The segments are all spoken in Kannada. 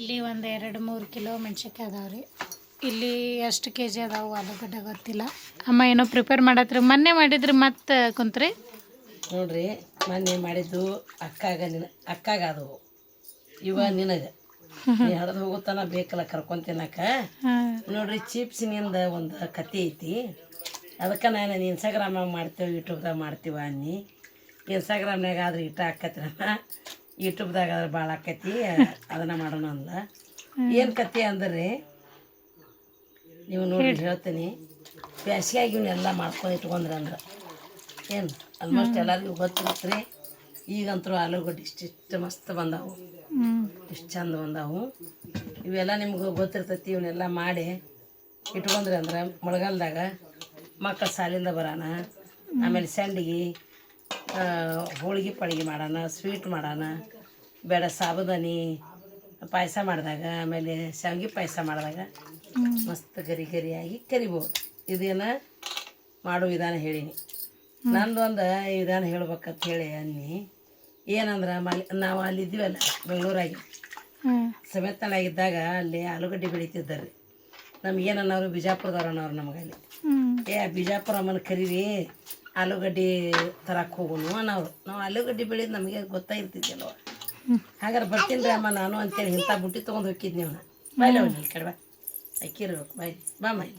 ಇಲ್ಲಿ ಒಂದು 2-3 ಕಿಲೋ ಮೆಣ್ಸಿನ್ಕಾಯಿ ಅದಾವೆ ರೀ. ಇಲ್ಲಿ ಎಷ್ಟು ಕೆ ಜಿ ಅದಾವೆ ಆಲೂಗಡ್ಡೆ ಗೊತ್ತಿಲ್ಲ. ಅಮ್ಮ ಏನೋ ಪ್ರಿಪೇರ್ ಮಾಡತ್ರಿ, ಮೊನ್ನೆ ಮಾಡಿದ್ರಿ ಮತ್ತೆ ಕುಂತ್ರಿ ನೋಡ್ರಿ. ಮೊನ್ನೆ ಮಾಡಿದ್ದು ಅಕ್ಕಾಗ ಅದು ಇವ ನಿನಗೆ ನೀ ಹರಿದು ಹೋಗುತ್ತಾನ ಬೇಕಲ್ಲ ಕರ್ಕೊಂಡು ತಿನ್ನಕ. ನೋಡ್ರಿ ಚಿಪ್ಸಿನಿಂದ ಒಂದು ಕತೆ ಐತಿ. ಅದಕ್ಕೆ ನಾನು ಇನ್ಸ್ಟಾಗ್ರಾಮ್ನಾಗ ಮಾಡ್ತೇವೆ, ಯೂಟ್ಯೂಬ್ದಾಗ ಮಾಡ್ತೀವ ಅನ್ನಿ. ಇನ್ಸ್ಟಾಗ್ರಾಮ್ನಾಗ ಆದ್ರೆ ಇಟ್ಟು ಹಾಕತ್ತಿರಮ್ಮ, ಯೂಟ್ಯೂಬ್ದಾಗ ಆದ್ರೆ ಭಾಳ ಆಕೈತಿ, ಅದನ್ನು ಮಾಡೋಣ ಅಂದ. ಏನು ಕತೆ ಅಂದ್ರೆ ನೀವು ನೋಡಿ ಹೇಳ್ತೀನಿ. ಬ್ಯಾಸಿಗಾಗಿ ಇವನ್ನೆಲ್ಲ ಮಾಡ್ಕೊಂಡು ಇಟ್ಕೊಂಡ್ರಿ ಅಂದ್ರೆ ಏನು ಆಲ್ಮೋಸ್ಟ್ ಎಲ್ಲರಿಗೂ ಗೊತ್ತಿರುತ್ತೆ. ಈಗಂತೂ ಆಲೂಗಡ್ಡೆ ಇಷ್ಟಿಷ್ಟು ಮಸ್ತ್ ಬಂದಾವು, ಇಷ್ಟು ಚಂದ ಬಂದಾವು. ಇವೆಲ್ಲ ನಿಮ್ಗೆ ಗೊತ್ತಿರ್ತೈತಿ. ಇವನ್ನೆಲ್ಲ ಮಾಡಿ ಇಟ್ಕೊಂಡ್ರಿ ಅಂದ್ರೆ ಮಳೆಗಾಲದಾಗ ಮಕ್ಕಳು ಸಾಲಿಂದ ಬರೋಣ, ಆಮೇಲೆ ಸಂಡಿಗೆ ಹೋಳಿಗೆ ಪಳಿಗೆ ಮಾಡೋಣ, ಸ್ವೀಟ್ ಮಾಡೋಣ, ಬೇಡ ಸಾಬುದಾನಿ ಪಾಯಸ ಮಾಡಿದಾಗ, ಆಮೇಲೆ ಶಾವಿಗೆ ಪಾಯಸ ಮಾಡಿದಾಗ ಮಸ್ತ್ ಗರಿ ಗರಿಯಾಗಿ ಕರಿಬೋದು. ಇದೇನು ಮಾಡೋ ವಿಧಾನ ಹೇಳೀನಿ. ನಂದು ಒಂದು ವಿಧಾನ ಹೇಳ್ಬೇಕಂತ ಹೇಳಿ ಅನ್ನಿ. ಏನಂದ್ರೆ ನಾವು ಅಲ್ಲಿ ಇದ್ದೀವಲ್ಲ ಬೆಂಗಳೂರಾಗಿ ಸಮೇತನಾಗಿದ್ದಾಗ ಅಲ್ಲಿ ಆಲೂಗಡ್ಡೆ ಬೆಳೀತಿದ್ದಾರೆ. ನಮಗೇನನ್ನೋರು ಬಿಜಾಪುರದವ್ರು ಅನ್ನೋರು ನಮಗೆ ಅಲ್ಲಿ ಬಿಜಾಪುರ ಅಮ್ಮನ ಕರೀರಿ ಆಲೂಗಡ್ಡೆ ತರಕ್ಕೆ ಹೋಗೋನು ಅನ್ನೋರು. ನಾವು ಆಲೂಗಡ್ಡೆ ಬೆಳೆದು ನಮಗೆ ಗೊತ್ತಾಗಿರ್ತಿದ್ಯಲ್ವ. ಹಾಗಾದ್ರೆ ಬರ್ತೀನಿ ರೀ ಅಮ್ಮ ನಾನು ಅಂತೇಳಿ ಇಂಥ ಬುಟ್ಟಿ ತೊಗೊಂಡು ಹೋಗಿದ್ನಿ. ಅವನ ಬಾಯ್ಲೆ ಹೋಗಿ ಕಡ್ಬ ಅಕ್ಕಿರ್ಬೇಕು ಬಾಯ್ ಬಾ ಮೈ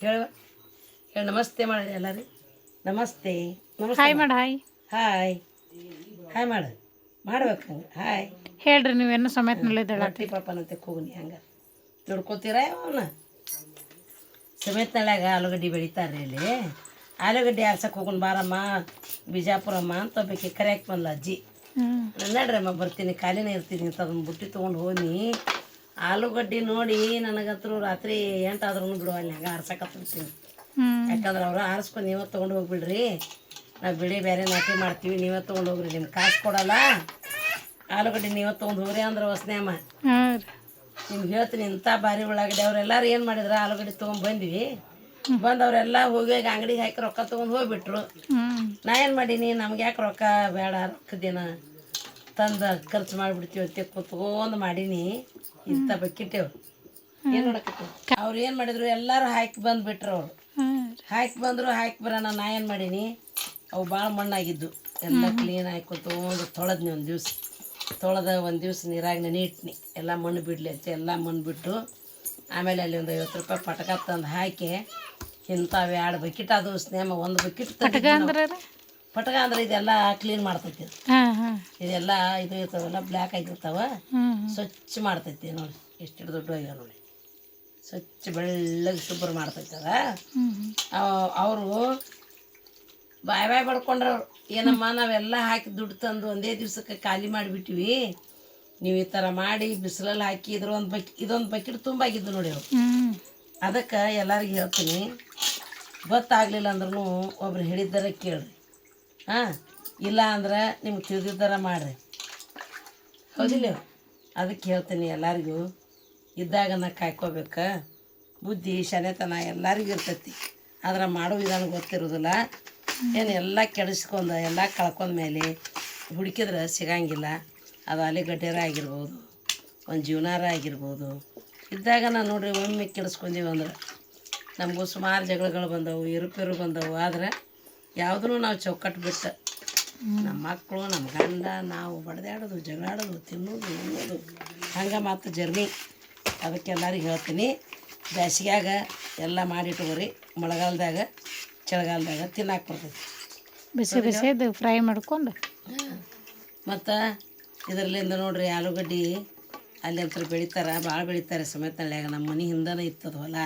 ಹೇಳುವ ಹೇಳಿ ನಮಸ್ತೆ ಮಾಡಿ ಎಲ್ಲರೂ. ನಮಸ್ತೆ ನಮಸ್ತೆ ಹಾಯ್ ಮಾಡು. ಹಾಯ್ ಹಾಯ್ ಹಾಯ್ ಮಾಡು ಮಾಡ್ಬೇಕು ಹಂಗೆ ಹಾಯ್ ಹೇಳ್ರಿ. ನೀವೇನು ಸಮೇತ ನಲ್ಲಿದ್ದಾಳೆ ಪಾಪನಂತೆ ಹೋಗುನಿ ಹಂಗೆ ನೋಡ್ಕೋತೀರ. ಅವನ ಸಮೇತನಳ್ಯಾಗ ಆಲೂಗಡ್ಡೆ ಬೆಳಿತಾರೆ ಇಲ್ಲಿ. ಆಲೂಗಡ್ಡೆ ಆರ್ಸಕ್ಕೆ ಹೋಗೋಣ ಬಾರಮ್ಮ ಬಿಜಾಪುರಮ್ಮ ಅಂತ ಒಬ್ಬಕ್ಕೆ ಕರೆಯಕ್ಕೆ ಬಂದ್ಲ ಅಜ್ಜಿ. ನಡ್ರಮ್ಮ ಬರ್ತೀನಿ, ಖಾಲಿನೇ ಇರ್ತೀನಿ ಅಂತ ಅದನ್ನು ಬುಟ್ಟಿ ತೊಗೊಂಡು ಹೋಗಿ ಆಲೂಗಡ್ಡೆ ನೋಡಿ ನನಗಂತೂ ರಾತ್ರಿ 8 ಆದ್ರೂ ಬಿಡುವಲ್ಲಿ ಹಂಗೆ ಆರ್ಸಕತ್ತಿರ್ತೀನಿ. ಯಾಕಂದ್ರೆ ಅವರು ಆರಿಸ್ಕೊಂಡು ನೀವೇ ತೊಗೊಂಡು ಹೋಗ್ಬಿಡ್ರಿ, ನಾವು ಬಿಳಿ ಬೇರೆ ನಾಟಿ ಮಾಡ್ತೀವಿ, ನೀವೇ ತೊಗೊಂಡು ಹೋಗ್ರಿ, ನಿಮ್ಗೆ ಕಾಸು ಕೊಡಲ್ಲ, ಆಲೂಗಡ್ಡೆ ನೀವೇ ತೊಗೊಂಡು ಹೋಗ್ರಿ ಅಂದ್ರೆ ವಸ್ನೆ ಅಮ್ಮ. ನಿಮ್ಗೆ ಹೇಳ್ತೀನಿ ಇಂಥ ಭಾರಿ ಉಳ್ಳಾಗಡ್ಡೆ. ಅವರೆಲ್ಲರೂ ಏನು ಮಾಡಿದ್ರು ಆಲೂಗಡ್ಡೆ ತೊಗೊಂಡು ಬಂದ್ವಿ. ಅವರೆಲ್ಲ ಹೋಗಿ ಅಂಗಡಿಗೆ ಹಾಕಿ ರೊಕ್ಕ ತೊಗೊಂಡು ಹೋಗ್ಬಿಟ್ರು. ನಾ ಏನು ಮಾಡೀನಿ, ನಮ್ಗೆ ಯಾಕೆ ರೊಕ್ಕ ಬೇಡ, ರೊಕ್ಕದಿನ ತಂದು ಖರ್ಚು ಮಾಡಿಬಿಡ್ತೀವಿ ಅಂತ ಕುತ್ಕೊಂಡು ಮಾಡೀನಿ. ಇಂಥ ಬಕ್ಕಿಟ್ಟೇವು ಏನು ನೋಡಕತ್ತೇವೆ. ಅವ್ರು ಏನು ಮಾಡಿದ್ರು ಎಲ್ಲರೂ ಹಾಕಿ ಬಂದುಬಿಟ್ರು. ಅವರು ಹಾಕಿ ಬಂದರು, ಹಾಕಿ ಬರೋಣ. ನಾ ಏನು ಮಾಡೀನಿ, ಅವು ಭಾಳ ಮಣ್ಣಾಗಿದ್ದು ಎಲ್ಲ ಕ್ಲೀನ್ ಹಾಕಿ ತೊಗೊಂಡು ತೊಳೆದ್ನಿ. ಒಂದು ದಿವ್ಸ ತೊಳೆದ ಒಂದು ದಿವ್ಸ ನೀರಾಗ ನೆನೆ ಇಟ್ನಿ, ಎಲ್ಲ ಮಣ್ಣು ಬಿಡಲಿ ಅಂತ. ಎಲ್ಲ ಮಣ್ಣು ಬಿಟ್ಟು ಆಮೇಲೆ ಅಲ್ಲಿ ಒಂದು 50 ರೂಪಾಯಿ ಪಟಕ ತಂದು ಹಾಕಿ ಇಂಥವು 2 ಬಕೆಟ್ ಅದು ಸ್ನೇಹ. ಒಂದು ಬಕೆಟ್ ಪಟಕ ಅಂದ್ರೆ ಇದೆಲ್ಲ ಕ್ಲೀನ್ ಮಾಡ್ತೈತಿ. ಇದೆಲ್ಲ ಇದು ಇರ್ತಾವಲ್ಲ ಬ್ಲ್ಯಾಕ್ ಆಗಿರ್ತಾವ, ಸ್ವಚ್ಛ ಮಾಡ್ತೈತಿ. ನೋಡಿ ಎಷ್ಟು ದೊಡ್ಡ ಆಗ್ಯಾವ ನೋಡಿ, ಸ್ವಚ್ಛ ಬೆಳ್ಳಗೆ ಶುಭ್ರ ಮಾಡ್ತೈತಿ ಅದ. ಅವರು ಬಾಯ್ ಬಡ್ಕೊಂಡ್ರವ್ರು. ಏನಮ್ಮ ನಾವೆಲ್ಲ ಹಾಕಿ ದುಡ್ಡು ತಂದು ಒಂದೇ ದಿವ್ಸಕ್ಕೆ ಖಾಲಿ ಮಾಡಿಬಿಟ್ವಿ, ನೀವು ಈ ಥರ ಮಾಡಿ ಬಿಸಿಲಲ್ಲಿ ಹಾಕಿ ಇದೊಂದು ಬಕೆಟ್ ತುಂಬಾಗಿದ್ದು ನೋಡಿ ಅವ್ರು. ಅದಕ್ಕೆ ಎಲ್ಲರಿಗೂ ಹೇಳ್ತೀನಿ, ಗೊತ್ತಾಗಲಿಲ್ಲ ಅಂದ್ರೂ ಒಬ್ರು ಹೇಳಿದ್ದಾರೆ ಕೇಳ್ರಿ, ಇಲ್ಲ ಅಂದ್ರೆ ನಿಮ್ಗೆ ತಿಳಿದಿದ್ದಾರ ಮಾಡಿರಿ, ಹೌದಿಲ್ಲ? ಅದಕ್ಕೆ ಹೇಳ್ತೀನಿ ಎಲ್ಲರಿಗೂ, ಇದ್ದಾಗ ನಾ ಕಾಯ್ಕೋಬೇಕು. ಬುದ್ಧಿ ಶನೆತನ ಎಲ್ಲರಿಗೂ ಇರ್ತೈತಿ, ಆದ್ರೆ ಮಾಡೋ ವಿಧಾನ ಗೊತ್ತಿರೋದಿಲ್ಲ. ಏನು ಎಲ್ಲ ಕೆಡಿಸ್ಕೊಂಡು ಎಲ್ಲ ಕಳ್ಕೊಂಡ ಮೇಲೆ ಹುಡುಕಿದ್ರೆ ಸಿಗಂಗಿಲ್ಲ. ಅದು ಆಲೂಗಡ್ಡೆರ ಆಗಿರ್ಬೋದು, ಒಂದು ಜೀವನಾರ ಆಗಿರ್ಬೋದು. ಇದ್ದಾಗ ನಾನು ನೋಡ್ರಿ ಒಮ್ಮೆ ಕೆಡಿಸ್ಕೊಂಡೀವಿ ಅಂದ್ರೆ ನಮಗೂ ಸುಮಾರು ಜಗಳಗಳು ಬಂದವು, ಏರುಪೇರು ಬಂದವು. ಆದರೆ ಯಾವುದೂ ನಾವು ಚೌಕಟ್ಟು ಬಿಟ್ಟು ನಮ್ಮ ಮಕ್ಕಳು, ನಮ್ಮ ಗಂಡ, ನಾವು ಬಡ್ದಾಡೋದು, ಜಗಳಾಡೋದು, ತಿನ್ನೋದು, ಉಣ್ಣೋದು, ಹಂಗೆ ಮಾತು ಜರ್ನಿ. ಅದಕ್ಕೆ ಎಲ್ಲರಿಗೂ ಹೇಳ್ತೀನಿ, ಬೇಸಿಗ್ಯಾಗ ಎಲ್ಲ ಮಾಡಿಟ್ಕೋರಿ, ಮಳೆಗಾಲದಾಗ ಚಳಿಗಾಲದಾಗ ತಿನ್ನಕ್ಕೆ ಬರ್ತೈತಿ. ಬಿಸಿ ಬಿಸಿದು ಫ್ರೈ ಮಾಡ್ಕೊಂಡು. ಮತ್ತು ಇದರಲ್ಲಿಂದ ನೋಡ್ರಿ ಆಲೂಗಡ್ಡೆ ಅಲ್ಲಿ ಅಂತ ಬೆಳಿತಾರೆ, ಭಾಳ ಬೆಳಿತಾರೆ ಸಮೇತನಳ್ಯಾಗ. ನಮ್ಮ ಮನೆ ಹಿಂದನೇ ಇತ್ತದ ಹೊಲ.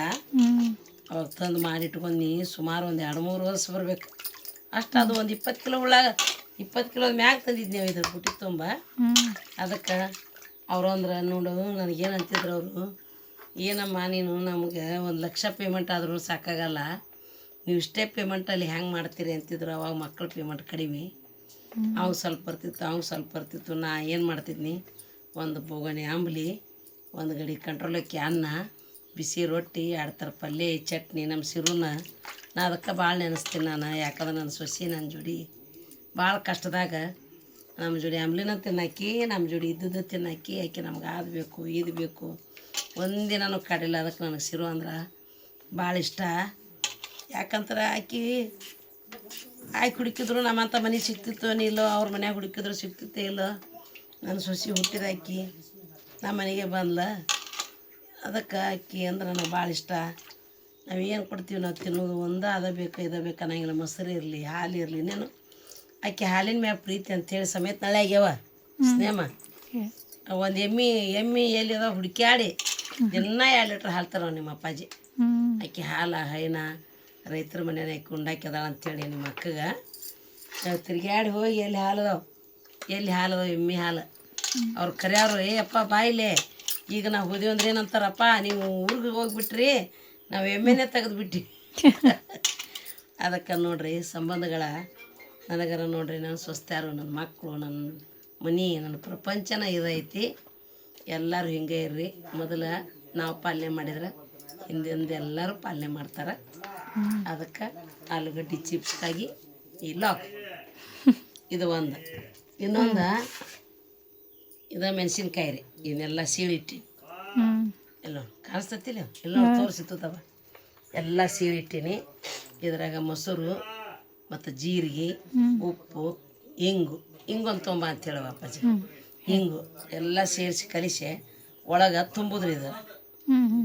ಅವಾಗ ತಂದು ಮಾಡಿಟ್ಕೊಂಡು ಸುಮಾರು ಒಂದು 2-3 ವರ್ಷ ಬರ್ಬೇಕು ಅಷ್ಟು. ಅದು ಒಂದು 20 ಕಿಲೋ 20 ಕಿಲೋದ ಮ್ಯಾಗ ತಂದಿದ್ದು ನಾವು ಇದ್ರ ಬುಟ್ಟಿ ತುಂಬ. ಅದಕ್ಕೆ ಅವರು ಅಂದ್ರೆ ನೋಡೋದು ನನಗೇನು ಅಂತಿದ್ರು ಅವರು, ಏನಮ್ಮ ನೀನು ನಮಗೆ 1 ಲಕ್ಷ ಪೇಮೆಂಟ್ ಆದ್ರೂ ಸಾಕಾಗಲ್ಲ, ನೀವು ಇಷ್ಟೇ ಪೇಮೆಂಟಲ್ಲಿ ಹೆಂಗೆ ಮಾಡ್ತೀರಿ ಅಂತಿದ್ರು. ಅವಾಗ ಮಕ್ಕಳ ಪೇಮೆಂಟ್ ಕಡಿಮೆ, ಅವಾಗ ಸ್ವಲ್ಪ ಬರ್ತಿತ್ತು, ಅವಾಗ ಸ್ವಲ್ಪ ಬರ್ತಿತ್ತು. ನಾ ಏನು ಮಾಡ್ತಿದ್ನಿ, ಒಂದು ಬೋಗಣಿ ಅಂಬ್ಲಿ, ಒಂದು ಗಡಿ ಕಂಟ್ರೋಲಕ್ಕಿ ಅನ್ನ, ಬಿಸಿ ರೊಟ್ಟಿ, 2 ಥರ ಪಲ್ಯ, ಚಟ್ನಿ, ನಮ್ಮ ಸಿರುನ. ನಾ ಅದಕ್ಕೆ ಭಾಳ ನೆನೆಸ್ತೀನಿ ನಾನು. ಯಾಕಂದ್ರೆ ನನ್ನ ಸೊಸೆ ನನ್ನ ಜೋಡಿ ಭಾಳ ಕಷ್ಟದಾಗ ನಮ್ಮ ಜೋಡಿ ಆಮ್ಲಿನ ತಿನ್ನಾಕಿ ನಮ್ಮ ಜೋಡಿ ಇದ್ದದ್ದು ತಿನ್ನಾಕಿ ಆಕೆ ನಮ್ಗೆ ಅದು ಬೇಕು ಇದು ಬೇಕು ಒಂದಿನೂ ಕಾಡಿಲ್ಲ. ಅದಕ್ಕೆ ನನಗೆ ಸಿರು ಅಂದ್ರೆ ಭಾಳ ಇಷ್ಟ. ಯಾಕಂತಾರೆ ಆಕಿ ಹುಡುಕಿದ್ರು ನಮ್ಮಂಥ ಮನೆ ಸಿಕ್ತಿತ್ತು ಇಲ್ಲೋ, ಅವ್ರ ಮನ್ಯಾಗ ಹುಡುಕಿದ್ರು ಸಿಕ್ತಿತ್ತೇ ಇಲ್ಲೋ, ನನ್ನ ಸೊಸಿ ಹುಟ್ಟಿದ ಆಕಿ ನಮ್ಮ ಮನೆಗೆ ಬಂದ್ಲ. ಅದಕ್ಕೆ ಅಕ್ಕಿ ಅಂದ್ರೆ ನನಗೆ ಭಾಳ ಇಷ್ಟ. ನಾವು ಏನು ಕೊಡ್ತೀವಿ ನಾವು ತಿನ್ನೋದು ಒಂದೇ ಅದ ಬೇಕು ಇದ ಬೇಕು ಅನ್ನಂಗಿಲ್ಲ. ಮೊಸರು ಇರಲಿ ಹಾಲು ಇರಲಿ ಇನ್ನೇನು ಆಕೆ ಹಾಲಿನ ಮ್ಯಾಗ ಪ್ರೀತಿ ಅಂತೇಳಿ ಸಮೇತ ನಾಳೆ ಆಗ್ಯಾವ ಸ್ನೇಮ. ಒಂದು ಎಮ್ಮೆ ಎಲ್ಲಿ ಅದ ಹುಡುಕ್ಯಾಡಿ ದಿನ 2 ಲೀಟ್ರ್ ಹಾಲು ತರವ ನಿಮ್ಮ ಅಪ್ಪಾಜಿ. ಆಕೆ ಹಾಲು ಹೈನ ರೈತರ ಮನೇನ ಆಕೆ ಉಂಡಾಕ್ಯದಾಳ ಅಂಥೇಳಿ ನಿಮ್ಮ ಅಕ್ಕಗೆ ತಿರ್ಗ್ಯಾಡಿ ಹೋಗಿ ಎಲ್ಲಿ ಹಾಲದವ ಎಮ್ಮೆ ಹಾಲು ಅವ್ರು ಕರೆಯವ್ರು ಅಪ್ಪ ಬಾಯಿಲೆ ಈಗ ನಾವು ಹೋದಿವಿ ಅಂದ್ರೆ ಏನಂತಾರಪ್ಪ ನೀವು ಊರಿಗೆ ಹೋಗ್ಬಿಟ್ರಿ ನಾವು ಎಮ್ಮೆನೇ ತೆಗೆದುಬಿಟ್ಟು ಅದಕ್ಕೆ ನೋಡ್ರಿ ಸಂಬಂಧಗಳ ನನಗರ ನೋಡ್ರಿ ನನ್ನ ಸ್ವಸ್ಥ್ಯಾರು ನನ್ನ ಮಕ್ಕಳು ನನ್ನ ಮನೆ ನನ್ನ ಪ್ರಪಂಚನ ಇದೈತಿ. ಎಲ್ಲರೂ ಹಿಂಗೆ ಇರ್ರಿ. ಮೊದಲು ನಾವು ಪಾಲನೆ ಮಾಡಿದ್ರೆ ಹಿಂದಿಂದ ಎಲ್ಲರೂ ಪಾಲನೆ ಮಾಡ್ತಾರೆ. ಅದಕ್ಕೆ ಆಲೂಗಡ್ಡೆ ಚಿಪ್ಸ್ಗಾಗಿ ಈ ಲಾಕ್ ಇದು ಒಂದು. ಇನ್ನೊಂದು ಇದು ಮೆಣಸಿನ್ಕಾಯಿ ರೀ. ಇವನ್ನೆಲ್ಲ ಸೀಳಿಟ್ಟಿ ಎಲ್ಲ ಕಾಣಿಸ್ತತಿಲ್ಲ ಎಲ್ಲ ತೋರಿಸಿತ್ತವ ಎಲ್ಲ ಸೀಳಿಟ್ಟಿನಿ. ಇದ್ರಾಗ ಮೊಸರು ಮತ್ತು ಜೀರಿಗೆ ಉಪ್ಪು ಹಿಂಗು ಒಂದು ತೊಂಬ ಅಂತೇಳವ ಅಪ್ಪಾಜಿ. ಹಿಂಗು ಎಲ್ಲ ಸೇರಿಸಿ ಕಲಿಸಿ ಒಳಗೆ ತುಂಬುದ್ರಿ. ಇದು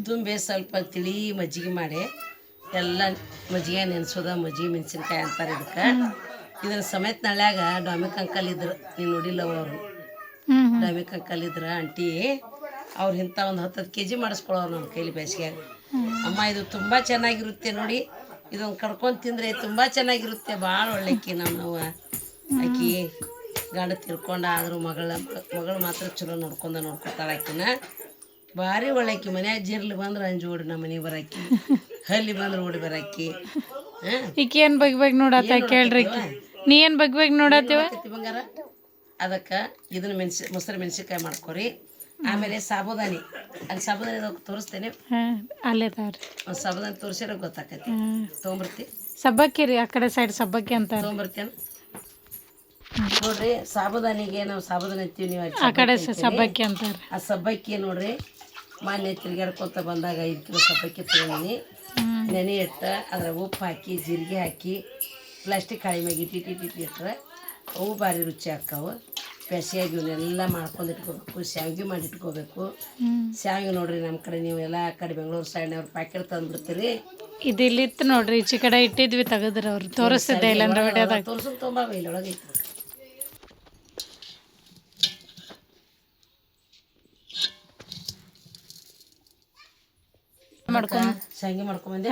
ತುಂಬಿ ಸ್ವಲ್ಪ ತಿಳಿ ಮಜ್ಜಿಗೆ ಮಾಡಿ ಎಲ್ಲ ಮಜ್ಜಿಗೆ ನೆನೆಸೋದ ಮಜ್ಜಿಗೆ ಮೆಣಸಿನ್ಕಾಯಿ ಅಂತಾರೆ ಇದಕ್ಕೆ. ಇದನ್ನ ಸಮೇತ ನಳ್ಯಾಗ ಡಾಮಿಕ್ ಅಂಕಲ್ ಇದ್ರು, ನೀನು ನೋಡಿಲ್ಲವ ಅವರು. ಡಾಮಿಕ್ ಅಂಕಲ್ ಇದ್ರು ಆಂಟಿ ಅವ್ರು ಇಂಥ ಒಂದು 10 kg ಮಾಡಿಸ್ಕೊಳ್ಳೋರು ನಮ್ಮ ಕೈಲಿ ಬೇಸಿಗೆ. ಅಮ್ಮ ಇದು ತುಂಬ ಚೆನ್ನಾಗಿರುತ್ತೆ ನೋಡಿ, ಇದೊಂದು ಕಡ್ಕೊಂಡು ತಿಂದರೆ ತುಂಬ ಚೆನ್ನಾಗಿರುತ್ತೆ, ಭಾಳ ಒಳ್ಳೆಕಿ ನಮ್ಮವ್ವ. ಆಕಿ ಗಂಡ ತಿರ್ಕೊಂಡು ಆದರೂ ಮಗಳು ಮಾತ್ರ ಚಲೋ ನೋಡ್ಕೊತಾಳೆ. ಆಕಿನ ಭಾರಿ ಒಳ್ಳೆಕಿ. ಮನ್ಯಾಗ ಜೀರ್ಲಿ ಬಂದ್ರೆ ಅಂಜೋಡಿ ನಮ್ಮ ಮನೆಗೆ ಬರಾಕಿ, ಹಲ್ಲಿ ಬಂದ್ರೆ ಓಡಿ ಬರಾಕಿ. ಈಕಿ ಏನು ಬಗ್ಗೆ ನೋಡತ್ತ ಕೇಳ್ರಿ, ನೀ ಏನು ಬಗ್ಗೆ ನೋಡತ್ತೀವ ಬಂಗಾರ. ಅದಕ್ಕೆ ಇದನ್ನ ಮೊಸರು ಮೆಣಸಿನ್ಕಾಯಿ ಮಾಡ್ಕೊರಿ. ಆಮೇಲೆ ಸಾಬುದಾನಿ, ಅಲ್ಲಿ ಸಾಬುದಾನಿ ತೋರಿಸ್ತೇನೆ, ಅಲ್ಲೇ ಒಂದು ಸಾಬುದಾನಿ ತೋರಿಸಿದ್ರೆ ಗೊತ್ತಾಕೈತಿ. ತೊಗೊಂಬರ್ತಿ ಸಬ್ಬಕ್ಕಿ ರೀ, ಆ ಕಡೆ ಸೈಡ್ ಸಬ್ಬಕ್ಕಿ ಅಂತ ತೊಗೊಂಬರ್ತೇನೆ ನೋಡ್ರಿ. ಸಾಬುದಾನಿಗೆ ನಾವು ಸಾಬುದಾನಿ ಅಂತೀವಿ, ನೀವು ಆ ಕಡೆ ಸಬ್ಬಕ್ಕಿ ಅಂತಾರೆ. ಆ ಸಬ್ಬಕ್ಕಿ ನೋಡ್ರಿ ಮಾನ್ಯ ತಿರ್ಗಾಡ್ಕೊತ ಬಂದಾಗ 5 kg ಸಬ್ಬಕ್ಕಿ ತೊಗೊಂಡಿನಿ. ನೆನೆ ಇಟ್ಟು ಅದ್ರ ಉಪ್ಪು ಹಾಕಿ ಜೀರಿಗೆ ಹಾಕಿ ಪ್ಲಾಸ್ಟಿಕ್ ಹಾಳಿ ಮ್ಯಾಗ ಇಟ್ಟಿಟ್ರೆ ಅವು ಭಾರಿ ರುಚಿ ಹಾಕಾವು. ಬೆಸಿಯಾಗಿ ಇವನ್ನೆಲ್ಲ ಮಾಡ್ಕೊಂಡು ಇಟ್ಕೋಬೇಕು. ಶಾವಿಗೆ ಮಾಡಿ ಇಟ್ಕೋಬೇಕು. ಶಾವಿಗೆ ನೋಡ್ರಿ ನಮ್ಮ ಕಡೆ ನೀವು ಎಲ್ಲ ಕಡೆ ಬೆಂಗಳೂರು ಸೈಡ್ನವ್ರು ಪ್ಯಾಕೆಟ್ ತಂದುಬಿಡ್ತೀರಿ. ಇದು ಇಲ್ಲಿತ್ತು ನೋಡ್ರಿ, ಈಚೆ ಕಡೆ ಇಟ್ಟಿದ್ವಿ ತೆಗೆದ್ರೆ ಅವ್ರು ತೋರಿಸ್ತಿದ್ದೆ ಇಲ್ಲಾಂದ್ರೆ ವಿಡಿಯೋದಾಗ ತೋರಿಸೋದು ತುಂಬ ಇಲ್ಲೊಳಗೆ ಇತ್ತು. ಶಾವಿಗೆ ಮಾಡ್ಕೊಂಬಂದೆ.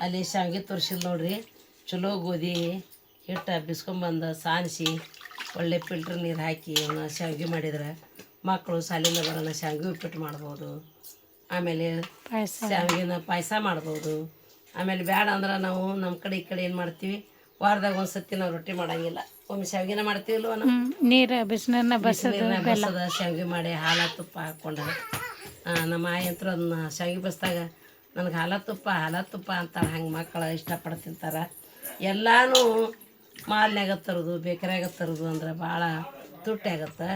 ಅಲ್ಲಿ ಶಾವಿಗೆ ತೋರಿಸಿದ್ ನೋಡ್ರಿ, ಚಲೋ ಗೋಧಿ ಹಿಟ್ಟು ಬಿಸ್ಕೊಂಬಂದು ಸಾನಿಸಿ ಒಳ್ಳೆ ಫಿಲ್ಟ್ರ್ ನೀರು ಹಾಕಿ ಅವನ್ನ ಶಾವಿಗೆ ಮಾಡಿದ್ರೆ ಮಕ್ಕಳು ಸಾಲಿಂದ ಬರೋಣ ಶಾವಿಗೆ ಉಪ್ಪಿಟ್ಟು ಮಾಡ್ಬೋದು. ಆಮೇಲೆ ಶಾವಿಗೆನ ಪಾಯಸ ಮಾಡ್ಬೋದು. ಆಮೇಲೆ ಬೇಡ ಅಂದ್ರೆ ನಾವು ನಮ್ಮ ಕಡೆ ಈ ಕಡೆ ಏನು ಮಾಡ್ತೀವಿ, ವಾರದಾಗ ಒಂದು ಸತಿ ನಾವು ರೊಟ್ಟಿ ಮಾಡೋಂಗಿಲ್ಲ, ಒಮ್ಮೆ ಶಾವಿಗೆನ ಮಾಡ್ತೀವಲ್ವ ನಾವು. ನೀರು ಬಿಸಿನೀರನ್ನ ಬಸದ ಶಾವಿಗೆ ಮಾಡಿ ಹಾಲು ತುಪ್ಪ ಹಾಕ್ಕೊಂಡ್ರೆ ನಮ್ಮ ಆಯಂತರು ಅದನ್ನ ಶಾವಿಗೆ ಬಸ್ದಾಗ ನನಗೆ ಹಾಲು ತುಪ್ಪ ಅಂತಾರೆ. ಹಂಗೆ ಮಕ್ಕಳು ಇಷ್ಟಪಟ್ಟು ತಿಂತಾರೆ. ಎಲ್ಲನೂ ಮಾಲ್ನ್ಯಾಗ ತರೋದು ಬೇಕರಿಯಾಗ ತರೋದು ಅಂದ್ರೆ ಭಾಳ ತುಟ್ಟಿ ಆಗತ್ತೆ.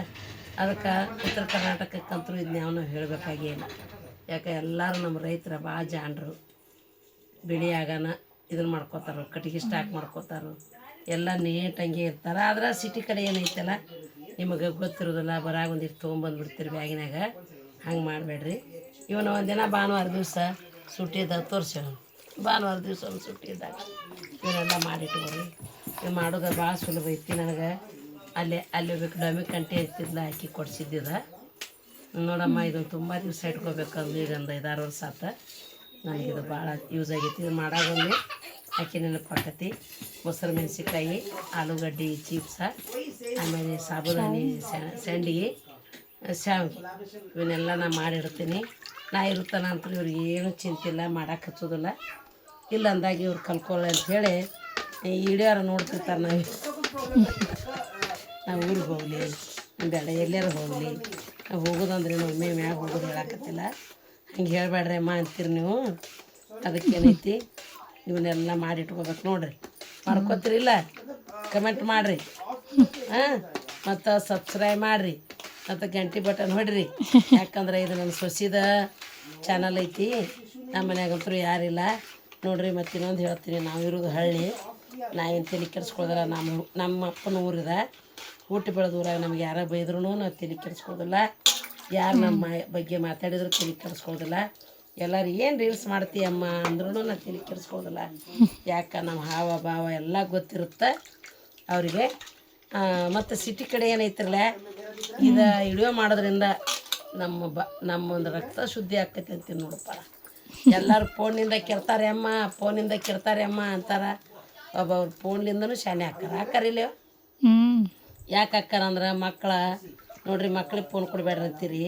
ಅದಕ್ಕೆ ಉತ್ತರ ಕರ್ನಾಟಕಕ್ಕಂತೂ ಇದನ್ನ ನಾವು ಹೇಳಬೇಕಾಗೇನು. ಯಾಕೆ ಎಲ್ಲರೂ ನಮ್ಮ ರೈತರ ಭಾಳ ಜಾಣರು. ಬಿಳಿ ಆಗಾನ ಇದನ್ನು ಮಾಡ್ಕೋತಾರೋ, ಕಟ್ಟಿಗೆ ಸ್ಟಾಕ್ ಮಾಡ್ಕೋತಾರೋ, ಎಲ್ಲ ನೀಟಂಗೆ ಇರ್ತಾರೆ. ಆದ್ರೆ ಸಿಟಿ ಕಡೆ ಏನೈತಲ್ಲ ನಿಮಗೆ ಗೊತ್ತಿರೋದಿಲ್ಲ, ಬರಾಗ ಒಂದಿಟ್ಟು ತೊಗೊಂಬಂದ್ಬಿಡ್ತೀರಿ ಬ್ಯಾಗಿನಾಗ. ಹಂಗೆ ಮಾಡಬೇಡ್ರಿ. ಇವನು ಒಂದಿನ ಭಾನುವಾರ ದಿವಸ ಸುಟ್ಟಿದ್ದಾಗ ತೋರಿಸೋಣ. ಭಾನುವಾರ ದಿವಸ ಒಂದು ಸುಟ್ಟಿದ್ದಾಗ ಇವನ್ನೆಲ್ಲ ಮಾಡಿಟ್ಕೊರಿ. ಇದು ಮಾಡೋದು ಭಾಳ ಸುಲಭ ಐತಿ. ನನಗೆ ಅಲ್ಲಿ ಹೋಗ್ಬೇಕು ಡೊಮಿಕ್ ಕಂಟಿ ಅಂತಿದ್ಲ ಹಾಕಿ ಕೊಡಿಸಿದ್ದಿದ. ನೋಡಮ್ಮ ಇದನ್ನು ತುಂಬ ದಿವಸ ಇಟ್ಕೋಬೇಕಂದ್ರೆ ಈಗ ಒಂದು 5-6 ವರ್ಷ ಆತ. ನನಗಿದು ಭಾಳ ಯೂಸ್ ಆಗೈತಿ. ಇದು ಮಾಡಾಗೊಂದು ಅಕ್ಕಿ ನೆನಪಾಕತಿ. ಮೊಸರು ಮೆಣಸಿನ್ಕಾಯಿ, ಆಲೂಗಡ್ಡೆ ಚಿಪ್ಸ, ಆಮೇಲೆ ಸಾಬುದಾನಿ ಸಂಡಿಗೆ, ಶಾವಿಗೆ ಇವನ್ನೆಲ್ಲ ನಾನು ಮಾಡಿಡ್ತೀನಿ. ನಾ ಇರುತ್ತಾನ ಅಂತ ಇವ್ರಿಗೆ ಏನೂ ಚಿಂತಿಲ್ಲ, ಮಾಡಕ್ಕೆ ಹಚ್ಚೋದಿಲ್ಲ. ಇಲ್ಲ ಅಂದಾಗ ಇವ್ರು ಕಲ್ಕೊಳ್ಳಿ ಅಂಥೇಳಿ ಈ ಹಿಡಿಯೋರ ನೋಡ್ತಿರ್ತಾರೆ. ನಾವು ಊರಿಗೆ ಹೋಗಲಿ ಬೇಡ ಎಲ್ಲಾರು ಹೋಗಲಿ, ನಾವು ಹೋಗೋದಂದ್ರೆ ಒಮ್ಮೆ ಮ್ಯಾಗ ಹೋಗೋದು ಹೇಳಕತ್ತಿಲ್ಲ. ಹಂಗೆ ಹೇಳಬೇಡ್ರಿ ಅಮ್ಮ ಅಂತೀರಿ ನೀವು. ಅದಕ್ಕೇನೈತಿ ಇವನ್ನೆಲ್ಲ ಮಾಡಿಟ್ಕೋಬೇಕು ನೋಡ್ರಿ. ಮಾಡ್ಕೋತೀರಿಲ್ಲ ಕಮೆಂಟ್ ಮಾಡಿರಿ. ಹಾಂ ಮತ್ತು ಸಬ್ಸ್ಕ್ರೈಬ್ ಮಾಡಿರಿ ಮತ್ತು ಗಂಟೆ ಬಟನ್ ಹೊಡ್ರಿ. ಯಾಕಂದ್ರೆ ಇದು ನನ್ನ ಸೊಸಿದ ಚಾನಲ್ ಐತಿ. ನಮ್ಮ ಮನ್ಯಾಗಂತೂ ಯಾರಿಲ್ಲ ನೋಡ್ರಿ. ಮತ್ತು ಇನ್ನೊಂದು ಹೇಳ್ತೀನಿ, ನಾವು ಇರೋದು ಹಳ್ಳಿ. ನಾ ಏನು ತಲೆ ಕೆಡಿಸ್ಕೊಳ್ಳೋದಿಲ್ಲ. ನಮ್ಮ ಅಪ್ಪನ ಊರಿದ ಹುಟ್ಟಿ ಬೆಳೆದ ಊರಾಗ ನಮ್ಗೆ ಯಾರೋ ಬೈದ್ರೂ ನಾವು ತಲೆ ಕೆಡಿಸ್ಕೊಳ್ಳೋದಿಲ್ಲ. ಯಾರು ನಮ್ಮ ಬಗ್ಗೆ ಮಾತಾಡಿದ್ರು ತಲೆ ಕೆಡಿಸ್ಕೊಳ್ಳೋದಿಲ್ಲ. ಎಲ್ಲರೂ ಏನು ರೀಲ್ಸ್ ಮಾಡ್ತೀಯಮ್ಮ ಅಂದ್ರೂ ನಾನು ತಲೆ ಕೆಡಿಸ್ಕೊಳ್ಳೋದಿಲ್ಲ. ಯಾಕೆ ನಮ್ಮ ಹಾವ ಭಾವ ಎಲ್ಲ ಗೊತ್ತಿರುತ್ತೆ ಅವರಿಗೆ. ಮತ್ತು ಸಿಟಿ ಕಡೆ ಏನೈತಿರಲ್ಲ, ಇದು ವಿಡಿಯೋ ಮಾಡೋದ್ರಿಂದ ನಮ್ಮ ಒಂದು ರಕ್ತ ಶುದ್ಧಿ ಆಕೈತಿ ಅಂತೀನಿ ನೋಡಪ್ಪ. ಎಲ್ಲರೂ ಫೋನಿಂದ ಕೆಡ್ತಾರೆ ಅಮ್ಮ, ಫೋನಿಂದ ಕೆಡ್ತಾರೆ ಅಮ್ಮ ಅಂತಾರೆ. ಒಬ್ಬವ್ರು ಫೋನ್ಲಿಂದನೂ ಶಾನೆ ಹಾಕ್ಕಾರಿಲ್ಲ. ಯಾಕೆ ಹಾಕ್ಕಾರ ಅಂದ್ರೆ ನೋಡ್ರಿ, ಮಕ್ಳಿಗೆ ಫೋನ್ ಕೊಡಬೇಡ್ರಿ ಅಂತೀರಿ.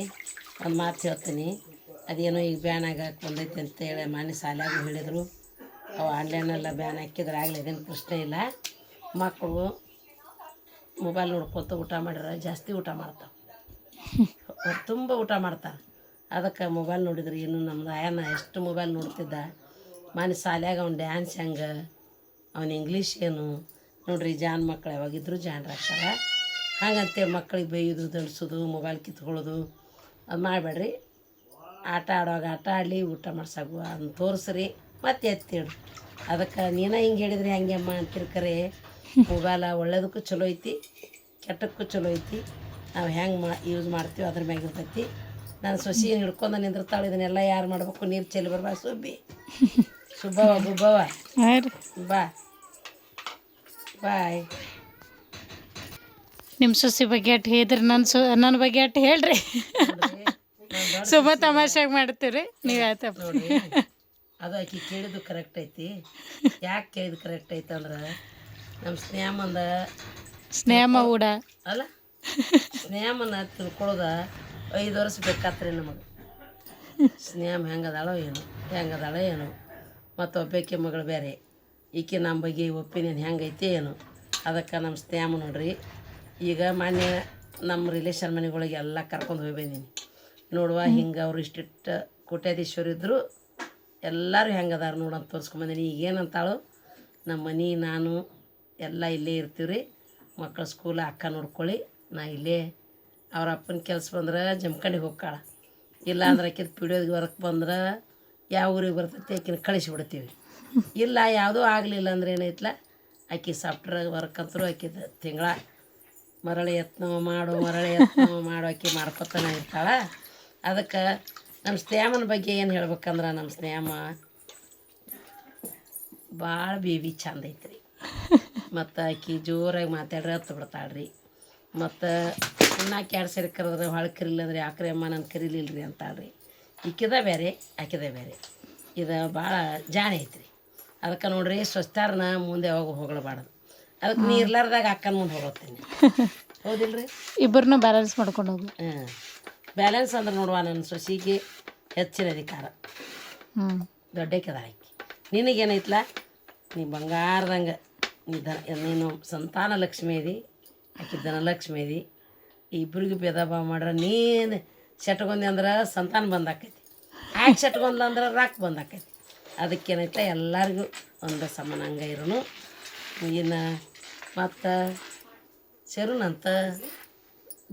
ಒಂದು ಮಾತು ಹೇಳ್ತೀನಿ, ಅದೇನೋ ಈಗ ಬ್ಯಾನ್ ಆಗಕ್ಕೆ ಬಂದೈತೆ ಅಂತೇಳಿ ಮನೆ ಶಾಲ್ಯಾಗೂ ಹೇಳಿದರು. ಅವು ಆನ್ಲೈನೆಲ್ಲ ಬ್ಯಾನ್ ಹಾಕಿದ್ರೆ ಆಗಲಿ, ಅದೇನು ಪ್ರಶ್ನೆ ಇಲ್ಲ. ಮಕ್ಕಳು ಮೊಬೈಲ್ ನೋಡ್ಕೊತ ಊಟ ಮಾಡಿದ್ರೆ ಜಾಸ್ತಿ ಊಟ ಮಾಡ್ತಾವೆ, ತುಂಬ ಊಟ ಮಾಡ್ತಾರೆ. ಅದಕ್ಕೆ ಮೊಬೈಲ್ ನೋಡಿದ್ರೆ ಇನ್ನು ನಮ್ದು ಆಯನ ಎಷ್ಟು ಮೊಬೈಲ್ ನೋಡ್ತಿದ್ದ. ಮನೆ ಶಾಲ್ಯಾಗ ಅವ್ನು ಡ್ಯಾನ್ಸ್ ಹೆಂಗೆ, ಅವ್ನು ಇಂಗ್ಲೀಷ್ ಏನು ನೋಡ್ರಿ. ಜಾನ್ ಮಕ್ಳು ಯಾವಾಗಿದ್ದರೂ ಜಾನ್ರಾಗ್ತಾರೆ. ಹಾಗಂತೇಳಿ ಮಕ್ಳಿಗೆ ಬೈಯೋದು, ದಂಡಿಸೋದು, ಮೊಬೈಲ್ ಕಿತ್ಕೊಳ್ಳೋದು ಅದು ಮಾಡಬೇಡ್ರಿ. ಆಟ ಆಡುವಾಗ ಆಟ ಆಡಲಿ, ಊಟ ಮಾಡ್ಸಾಗು ಅದನ್ನ ತೋರಿಸ್ರಿ, ಮತ್ತೆ ಎತ್ತಿಡ್ರಿ. ಅದಕ್ಕೆ ನೀನು ಹಿಂಗೆ ಹೇಳಿದ್ರಿ ಹಂಗೆ ಅಮ್ಮ ಅಂತಿರ್ಕರೆ. ಮೊಬೈಲ ಒಳ್ಳೇದಕ್ಕೂ ಚಲೋ ಐತಿ, ಕೆಟ್ಟಕ್ಕೂ ಚಲೋ ಐತಿ. ನಾವು ಹೆಂಗೆ ಯೂಸ್ ಮಾಡ್ತೀವಿ ಅದ್ರ ಮ್ಯಾಗ ಇರ್ತೈತಿ. ನಾನು ಸೊಸಿ ಹಿಡ್ಕೊಂಡು ನಿಂದಿರ್ತಾಳೆ. ಇದನ್ನೆಲ್ಲ ಯಾರು ಮಾಡ್ಬೇಕು? ನೀರು ಚೆಲ್ಲಿ ಬರ್ಬಾ ಸುಬ್ಬವ ಗುಬ್ಬವ ಬಾ ಬಾಯ್. ನಿಮ್ಮ ಸೊಸಿ ಬಗ್ಗೆ ಅಟ್ಟು ಹೇಳಿದ್ರಿ, ನನ್ನ ಬಗ್ಗೆ ಅಟ್ಟು ಹೇಳ್ರಿ. ಸುಮ್ಮ ತಮಾಷೆಗೆ ಮಾಡ್ತೀರಿ ನೀವು. ಆಯ್ತಪ್ಪ ನೋಡಿ, ಅದು ಆಕೆ ಕೇಳಿದ್ದು ಕರೆಕ್ಟ್ ಐತಿ. ಯಾಕೆ ಕೇಳಿದ್ದು ಕರೆಕ್ಟ್ ಐತೆ ಅಂದ್ರೆ, ನಮ್ಮ ಸ್ನೇಹಮ್ಮ ಊಡ ಅಲ್ಲ, ಸ್ನೇಹಮ್ಮನ ತಿಳ್ಕೊಳ್ಳೋದ 5 ವರ್ಷ ಬೇಕಾತ್ರಿ ನಮಗೆ. ಸ್ನೇಹಮ್ಮ ಹೆಂಗದಾಳೋ ಏನು ಮತ್ತು ಒಬ್ಬಾಕೆ ಮಗಳು ಬೇರೆ. ಈಕೆ ನಮ್ಮ ಬಗ್ಗೆ ಒಪಿನಿಯನ್ ಹೆಂಗೈತಿ ಏನು. ಅದಕ್ಕೆ ನಮ್ಮ ಸ್ನೇಹಮ್ಮ ನೋಡ್ರಿ, ಈಗ ಮೊನ್ನೆ ನಮ್ಮ ರಿಲೇಷನ್ ಮನೆಗಳಿಗೆ ಎಲ್ಲ ಕರ್ಕೊಂಡು ಹೋಗಿ ಬಂದೀನಿ. ನೋಡುವ ಹಿಂಗೆ ಅವ್ರು ಇಷ್ಟಿಟ್ಟು ಕೋಟ್ಯಾಧೀಶ್ವರ ಇದ್ದರು, ಎಲ್ಲರೂ ಹೆಂಗದಾರ ನೋಡಂತ ತೋರಿಸ್ಕೊಂಬಂದೀನಿ. ಈಗ ಏನಂತಾಳು, ನಮ್ಮ ಮನೆ ನಾನು ಎಲ್ಲ ಇಲ್ಲೇ ಇರ್ತೀವಿ ರೀ, ಮಕ್ಕಳು ಸ್ಕೂಲ ಅಕ್ಕ ನೋಡ್ಕೊಳ್ಳಿ, ನಾ ಇಲ್ಲೇ. ಅವ್ರ ಅಪ್ಪನ ಕೆಲಸ ಬಂದ್ರೆ ಜಮ್ಕಂಡಿಗೆ ಹೋಗ್ಕಾಳ. ಇಲ್ಲ ಅಂದ್ರೆ ಆಕಿದ ಪಿಡಿಯೋದು ವರ್ಕ್ ಬಂದ್ರೆ ಯಾವ ಊರಿಗೆ ಬರ್ತೈತಿ ಆಕಿನ ಕಳಿಸಿಬಿಡ್ತೀವಿ. ಇಲ್ಲ ಯಾವುದೂ ಆಗಲಿಲ್ಲ ಅಂದ್ರೆ ಏನೈತ್ಲ, ಆಕಿ ಸಾಫ್ಟ್ವೇರ್ ವರ್ಕ್ ಅಂತರೂ ಆಕಿದ ತಿಂಗಳ ಮರಳಿ ಯತ್ನ ಮಾಡು ಆಕಿ ಮಾಡ್ಕೊತಾನೆ ಇರ್ತಾಳೆ. ಅದಕ್ಕೆ ನಮ್ಮ ಸ್ನೇಹಮ್ಮನ ಬಗ್ಗೆ ಏನು ಹೇಳ್ಬೇಕಂದ್ರೆ, ನಮ್ಮ ಸ್ನೇಹಮ್ಮ ಭಾಳ ಬೇಬಿ ಚಂದ ಐತ್ರಿ. ಮತ್ತು ಆಕಿ ಜೋರಾಗಿ ಮಾತಾಡ್ರಿ ಹತ್ತು ಬಿಡ್ತಾಳ್ರಿ. ಮತ್ತು ಇನ್ನಾಕೆ 2 ಸರಿ ಕರೆದ್ರೆ ಹೊಳೆ ಕರಿಲಿಲ್ಲ ಅಂದ್ರೆ ಯಾಕ್ರಿ ಅಮ್ಮ ನಾನು ಕರೀಲಿಲ್ಲ ರೀ ಅಂತಾಳ್ರಿ. ಈಕಿದ ಬೇರೆ ಆಕಿದ ಬೇರೆ. ಇದು ಭಾಳ ಜಾಣೆ ಐತ್ರಿ. ಅದಕ್ಕೆ ನೋಡ್ರಿ, ಸ್ವಚ್ಛಾರನ ಮುಂದೆ ಯಾವಾಗ ಹೋಗಲಬಾರ್ದು. ಅದಕ್ಕೆ ನೀ ಇರ್ಲಾರ್ದಾಗ ಅಕ್ಕನ ಮುಂದೆ ಹೋಗೋತೀನಿ, ಹೌದಿಲ್ರಿ? ಇಬ್ಬರನ್ನೂ ಬ್ಯಾಲೆನ್ಸ್ ಮಾಡ್ಕೊಂಡು ಹೋಗಿ. ಬ್ಯಾಲೆನ್ಸ್ ಅಂದ್ರೆ ನೋಡುವ, ನನ್ನ ಸೊಸಿಗೆ ಹೆಚ್ಚಿನ ಅಧಿಕಾರ, ದೊಡ್ಡಕ್ಕೆದ ಆಕಿ. ನಿನಗೇನೈತ್ಲ, ನೀ ಬಂಗಾರದಂಗೆ ನೀನು ಸಂತಾನ ಲಕ್ಷ್ಮಿ ಇದಿ, ಆಕಿ ಧನಲಕ್ಷ್ಮಿ ಇದಿ. ಇಬ್ಬರಿಗೂ ಭೇದ ಭಾವ ಮಾಡ್ರೆ ನೀನು ಸೆಟ್ಕೊಂಡಿ ಅಂದ್ರೆ ಸಂತಾನ ಬಂದಾಕೈತಿ, ಆಕೆ ಸೆಟ್ಕೊಂಡ್ಲ ಅಂದ್ರೆ ರಾಕ್ ಬಂದಾಕೈತಿ. ಅದಕ್ಕೇನೈತೆ ಎಲ್ಲರಿಗೂ ಒಂದು ಸಮಾನಂಗ ಇರೋನು. ಇನ್ನು ಮತ್ತು ಸೇರುನಂತ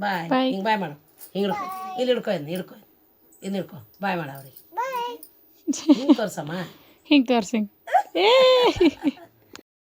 ಬಾಯ್. ಹಿಂಗೆ ಬಾಯ್ ಮಾಡು, ಹಿಂಗೆ ಹಿಡ್ಕೊ, ಇನ್ನು ಹಿಡ್ಕೊ ಬಾಯ್ ಮಾಡ ಅವ್ರಿಗೆ. ಹಿಂಗೆ ತೋರ್ಸಮ್ಮ, ಹಿಂಗೆ ತೋರ್ಸಿ.